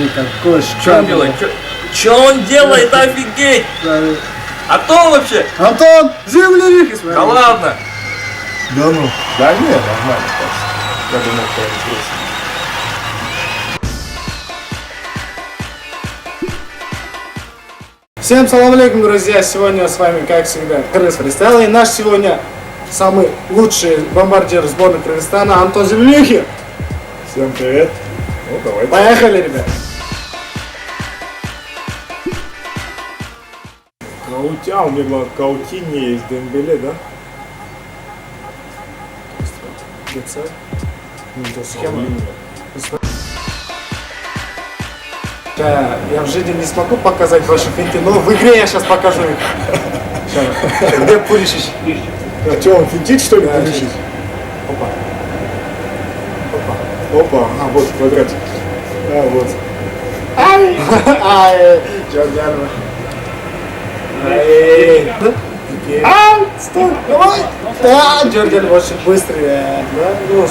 Смотри, какой Что он делает? Что он делает? Офигеть! А кто он вообще? Антон, земляники, смотри. Да ладно! Да ну. Да нет, нормально просто. Я думал, что интересно. Всем салам алейкум, друзья! Сегодня с вами, как всегда, Кыргыз Фристайл. И наш сегодня самый лучший бомбардир сборной Кыргызстана Антон Землюхи. Всем привет. Ну, давайте. Поехали, ребят! Каутя, у него Каутини есть, Дембеле, да? Схема. Я в жизни не смогу показать ваши финты, но в игре я сейчас покажу их. Сейчас. Где Пулишич? А что, он финтит, что ли, Пулишич? Опа. Опа, а вот квадратик. А, вот. Ай, Джорджанова. Ай, стой, давай. Да, Джорджан очень быстрый. Да, ну,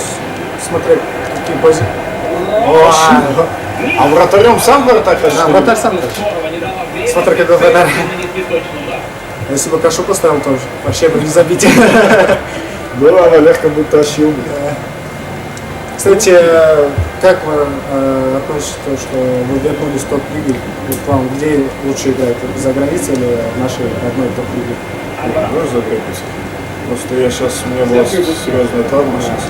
смотри, какие позиции. А вратарем сам вратарь? Да, вратарь сам. Смотри, какой вратарь. Если бы Кашу поставил, то вообще бы не забить. Да, Олег как будто тащил. Кстати, как вы относитесь к тому, что вы вернулись в топ-лиги? К вам где лучше играть? За границей или в нашей родной топ-лиге? Ну, закрепись. Просто я сейчас, у меня была серьезная травма сейчас.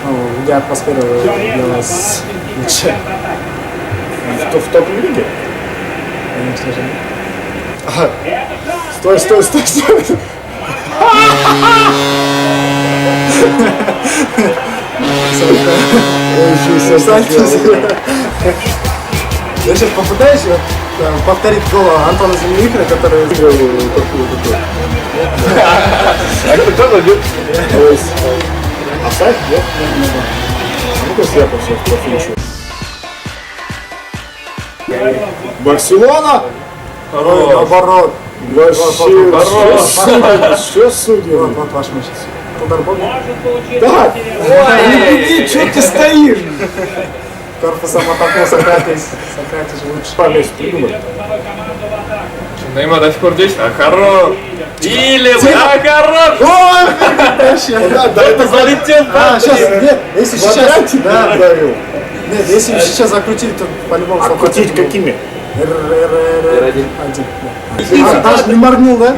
Ну, где атмосфера для вас лучше? В топ-лиге? Конечно же. Ага. Стой. Я сейчас попытаюсь повторить гол Антона Землюхина, который сделал такую. А кто забил? Оставь, нет? Ну-ка, слепо сейчас профинчу. Барселона? Наоборот. Вообще, что судьи? Вот ваш матч. Удар бога. Да! Ой, что ты стоишь? Корпусом атаку Сократис лучше. Память придумай. Неймар до сих пор здесь? А хорош! Или, хорош! Да, это Залетел! Сейчас, нет, если сейчас... Да, ударил. нет, если сейчас закрутить, то по-любому... А крутить какими? R1. Даже не моргнул, да?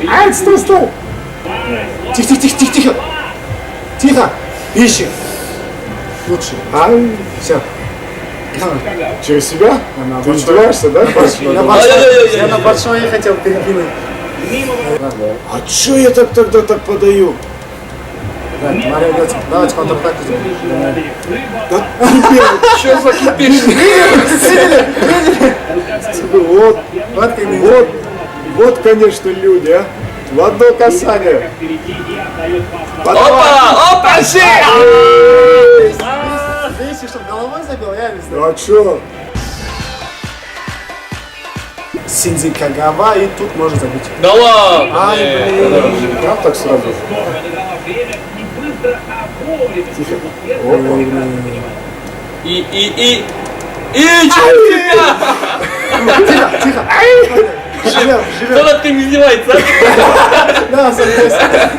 Ай, стой! Тихо! Тихо! Ищи! Лучше. Ай, Все. через себя? на Ты большой. издеваешься, да? Я на большой хотел перекинуть. А чё я тогда так подаю? Да, Мария идет. Давайте контратаку сделаем. Да что за кипиш? Вот, конечно, люди, а. В одно касание. Опа! Если чтобы головой забил, я не знаю. Ну а чё? Синдзи Кагава и тут может забить. Да ладно! Ай, блин. Как так сразу? Тихо. Опа. И чё? Тихо. Живем. Кто над кем издевается? Да, согласен.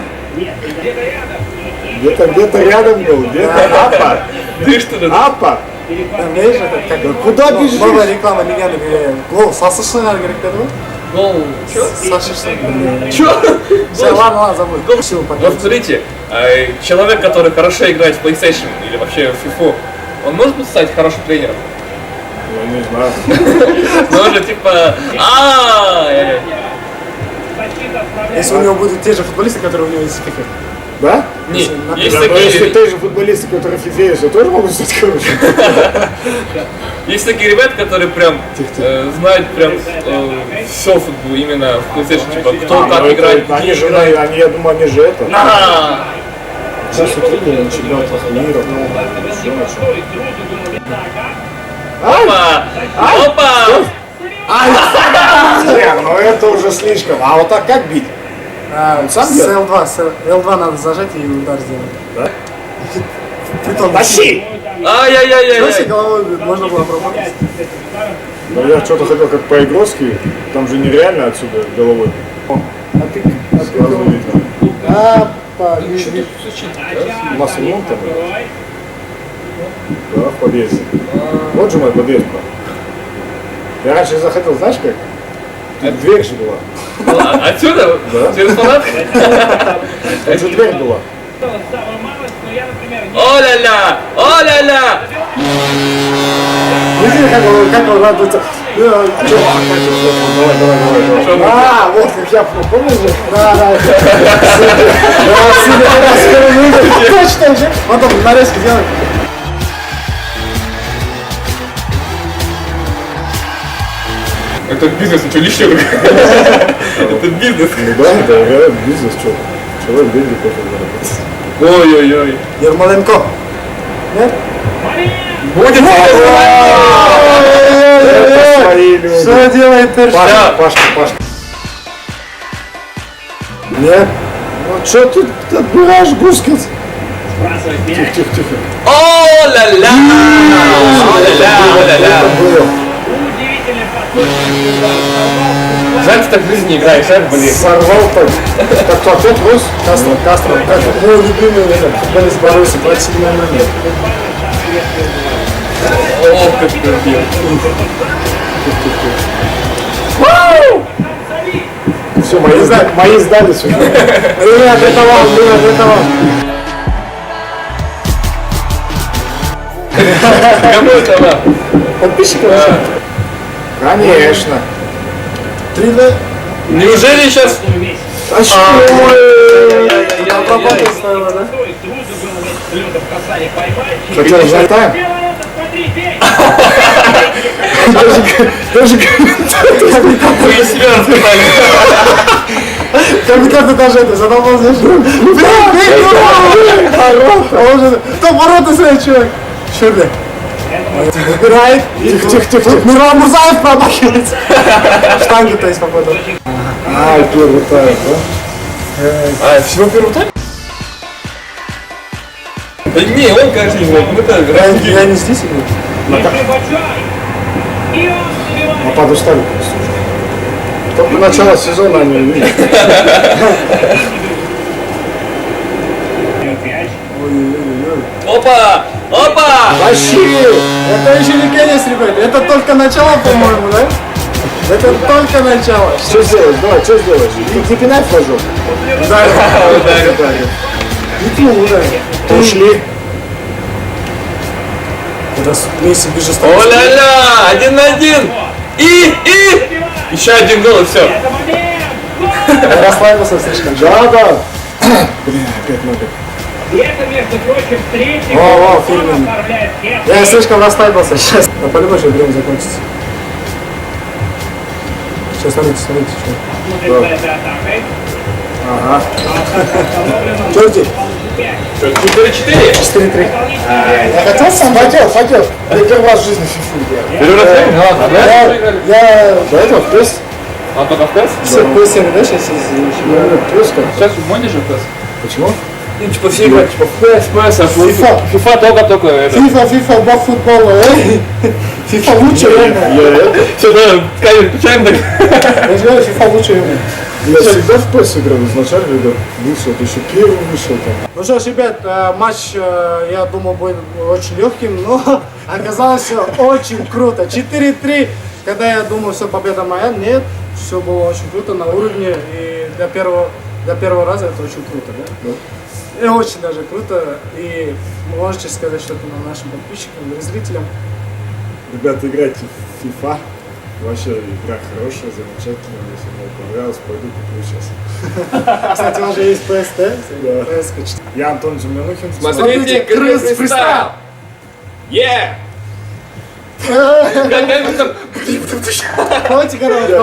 Где-то рядом был, где-то апа. Ты что тут? Апа. Там видишь, это как... Куда бежишь? Новая реклама легенды, где гол сасышсыңар керек деді ғой? Гол. Чё? Сасышсың. Чё? Все, ладно, забудь. Силу Вот поднять. смотрите, человек, который хорошо играет в PlayStation или вообще в FIFA, он может стать хорошим тренером? Я не знаю. Ну, он же типа... Если у него будут те же футболисты, которые у него есть в FIFA. Да? Не, есть Но если такие... те же футболисты, которые в FIFA есть, тоже могут стать хорошими. Есть такие ребята, которые прям знают прям все футбол именно в PlayStation, типа кто как играет, Они где же, играет. я думаю, они же это. На! Сейчас смотрели на чемпионатах мира. Опа! Опа! Ну это уже слишком. А вот так как бить? С L2 надо зажать и удар сделать. Да? Притом, Тащи! Вообще Ай-яй-яй-яй. головой можно было промахнуться. Ну я что-то хотел как по-игровски, там же нереально отсюда головой. А ты Сразу кого? видно. Видишь? Массу вон там. Да, в подъезде. Вот же мой подъезд. брат. Я раньше заходил, знаешь как? Тут дверь же была. Отсюда? Да. Через фанат? Тут же дверь была. О-ля-ля! О-ля-ля! Видели, как он радуется? Давай. Вот как я помню же? Да. Точно же. Потом нарезки делать. Это бизнес, ничего лишнего. Это бизнес. Ну да, это реально бизнес, что. Человек деньги просто заработать. Ой-ой-ой. Ермоленко. Нет? Будет Это свои люди. Что делает Перша? Пашка. Нет. Ну что ты отбираешь гускет? Тихо. О-ля-ля! О-ля-ля! О-ля-ля! Это было. Жаль, ты так в жизни не играешь, а, блин. Сорвал так. Так кто опять рос? Кастро. Как мой любимый футболист Боруссии, 27 номер. О, как ты бил. Все, мои сдались уже. Привет, это вам. Кому это вам? Подписчикам? Конечно. 3-0. Неужели сейчас... А что? Попадка ставила, да? Хотел зайти. Даже Вы из себя рассказали. Как-то даже это задолбал, знаешь? Там ворота стоит, чувак. Что ты? Выбирает. Тихо. Мирон Мурзаев промахивает. Штанги-то есть попадал. Ай, первый тайм, да? А, всего первый тайм? Да не, он, конечно, не играет. Мы-то Я не здесь играю. Нападу ставить. Только начало сезона они видят. Опа! Тащи! Это еще не конец, ребят. Это только начало, по-моему, да? Это только начало. Что сделаешь? Давай, что сделаешь? Не пинай флажок. Ударил. Битву ударил. Ушли. Когда Месси ближе стал. О-ля-ля! 1-1! И! Еще один гол и все. Расслабился слишком. Да. Блин, опять надо. И это, между прочим, третий О, гол Фирмин. оформляет Я слишком расслабился сейчас. А по-любому сейчас время закончится. Сейчас смотрите, что. за этой атакой. Ага. Джорди, 4-4. 4-3. Я хотел сам, хотел. Я первый раз в жизни фифу играю. Первый раз играли? Ну ладно, да? Я До этого в PES. А только в ПЭС? все PS7, да, сейчас PES как? Сейчас модишь в ПЭС? Почему? Ну, типа все играют, типа в ПЭС, а FIFA. FIFA только это. FIFA, бог футбола, FIFA лучше, реально. Я это. Все, да, камеру включаем так. Я же говорю, FIFA лучше, реально. Я всегда в PES играл изначально, когда вышел, это еще первый вышел там. Ну что ж, ребят, матч, я думал, будет очень легким, но оказалось все очень круто. 4-3, когда я думал, все, победа моя, нет, все было очень круто, на уровне, и для первого раза это очень круто, да? И очень даже круто, и можете сказать что-то на нашим подписчикам и зрителям. Ребята, играйте в FIFA. Вообще игра хорошая, замечательная, если мне понравилось, пойду куплю сейчас. Кстати, у вас же есть PST, Да. PS4. Я Антон Землянухин. Смотрите, крыс фристайл! Е! Давайте, короче,